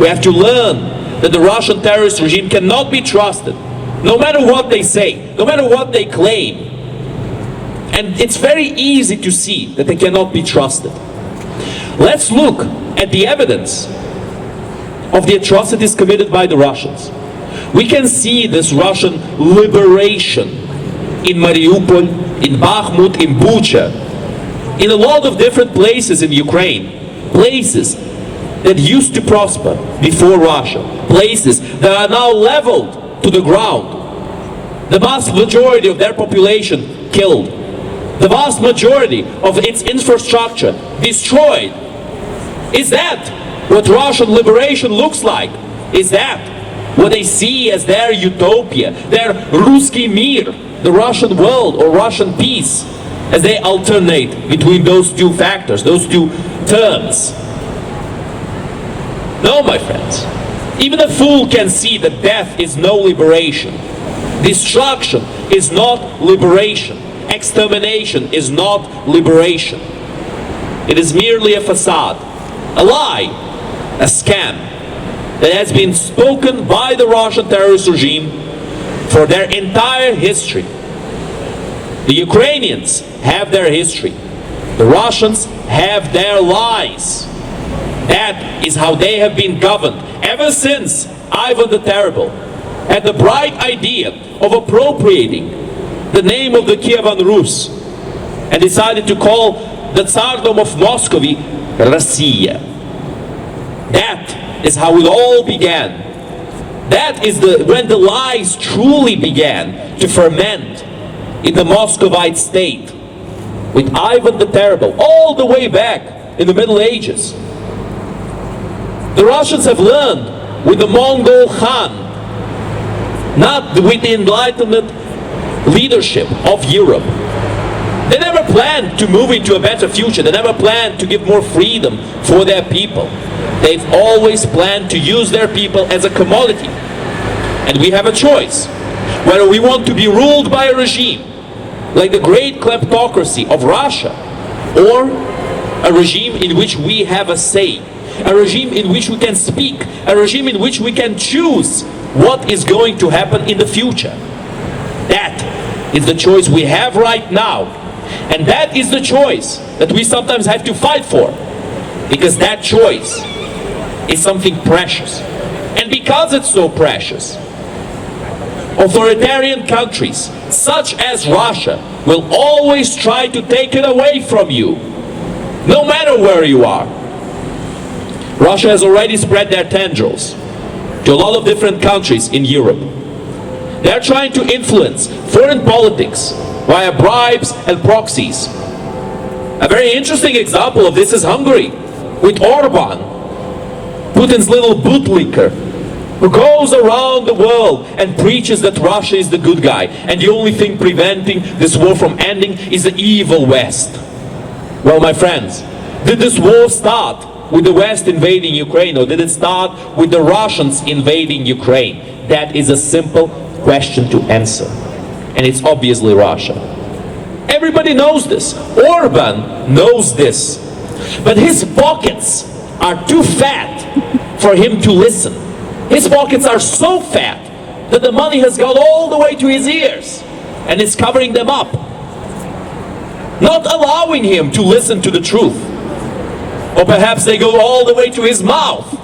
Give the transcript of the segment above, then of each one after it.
We have to learn that the Russian terrorist regime cannot be trusted, no matter what they say, no matter what they claim. And it's very easy to see that they cannot be trusted. Let's look at the evidence of the atrocities committed by the Russians. We can see this Russian liberation in Mariupol, in Bakhmut, in Bucha, in a lot of different places in Ukraine, places that used to prosper before Russia, places that are now leveled to the ground. The vast majority of their population killed, the vast majority of its infrastructure destroyed. Is that what Russian liberation looks like? Is that what they see as their utopia, their Ruski Mir, the Russian world or Russian peace, as they alternate between those two factors, those two terms? No, my friends. Even a fool can see that death is no liberation. Destruction is not liberation. Extermination is not liberation. It is merely a facade, a lie, a scam that has been spoken by the Russian terrorist regime for their entire history. The Ukrainians have their history. The Russians have their lies. That is how they have been governed ever since Ivan the Terrible had the bright idea of appropriating the name of the Kievan Rus and decided to call the Tsardom of Muscovy Россия. That is how it all began. That is when the lies truly began to ferment in the Muscovite state with Ivan the Terrible all the way back in the Middle Ages. The Russians have learned with the Mongol Khan, not with the Enlightenment leadership of Europe. They never planned to move into a better future. They never planned to give more freedom for their people. They've always planned to use their people as a commodity. And we have a choice. Whether we want to be ruled by a regime like the great kleptocracy of Russia, or a regime in which we have a say, a regime in which we can speak, a regime in which we can choose what is going to happen in the future. That is the choice we have right now. And that is the choice that we sometimes have to fight for. Because that choice is something precious. And because it's so precious, authoritarian countries, such as Russia, will always try to take it away from you, no matter where you are. Russia has already spread their tendrils to a lot of different countries in Europe. They're trying to influence foreign politics via bribes and proxies. A very interesting example of this is Hungary, with Orban, Putin's little bootlicker, who goes around the world and preaches that Russia is the good guy, and the only thing preventing this war from ending is the evil West. Well, my friends, did this war start with the West invading Ukraine, or did it start with the Russians invading Ukraine? That is a simple question to answer. And it's obviously Russia. Everybody knows this. Orban knows this. But his pockets are too fat for him to listen. His pockets are so fat that the money has gone all the way to his ears and is covering them up, not allowing him to listen to the truth. Or perhaps they go all the way to his mouth,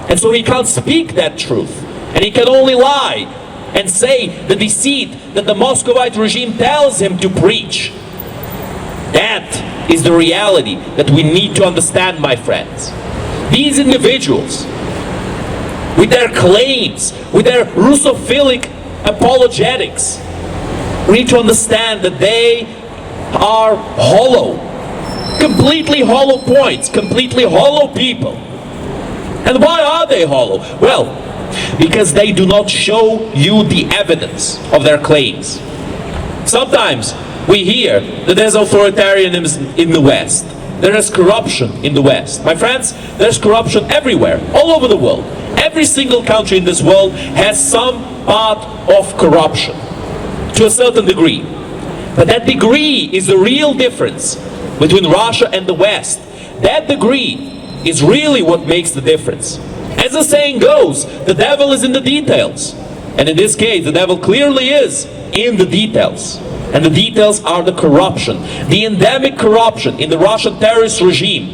and so he can't speak that truth, and he can only lie and say the deceit that the Muscovite regime tells him to preach. That is the reality that we need to understand, my friends. These individuals, with their claims, with their Russophilic apologetics, we need to understand that they are hollow, completely hollow points, completely hollow people. And why are they hollow? Well, because they do not show you the evidence of their claims. Sometimes we hear that there's authoritarianism in the West. There is corruption in the West. My friends, there's corruption everywhere, all over the world. Every single country in this world has some part of corruption, to a certain degree. But that degree is the real difference between Russia and the West. That degree is really what makes the difference. As the saying goes, the devil is in the details. And in this case, the devil clearly is in the details. And the details are the corruption, the endemic corruption in the Russian terrorist regime,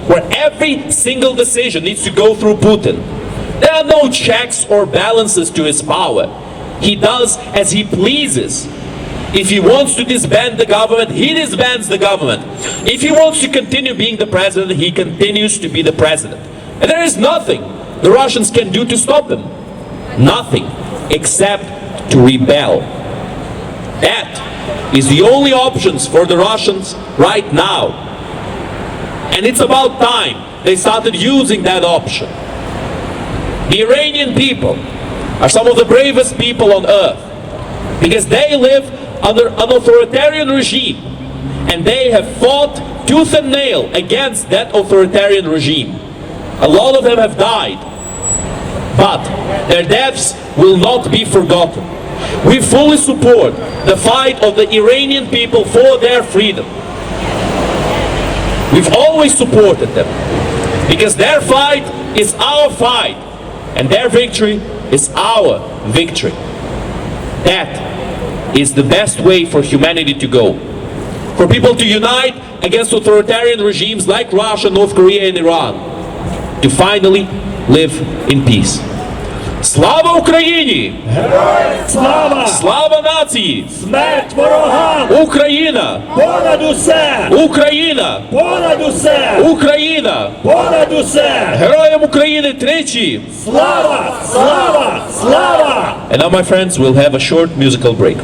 where every single decision needs to go through Putin. There are no checks or balances to his power. He does as he pleases. If he wants to disband the government, he disbands the government. If he wants to continue being the president, he continues to be the president. And there is nothing the Russians can do to stop him. Nothing except to rebel. That is the only options for the Russians right now. And it's about time they started using that option. The Iranian people are some of the bravest people on earth because they live under an authoritarian regime and they have fought tooth and nail against that authoritarian regime. A lot of them have died, but their deaths will not be forgotten. We fully support the fight of the Iranian people for their freedom. We've always supported them because their fight is our fight and their victory is our victory. That is the best way for humanity to go. For people to unite against authoritarian regimes like Russia, North Korea and Iran. To finally live in peace. Слава Україні! Героям слава! Слава нації! Смерть ворогам! Україна! Понад усе! Україна! Понад усе! Україна! Понад усе! Героям України тричі! Слава! Слава! Слава! And now, my friends, we'll have a short musical break.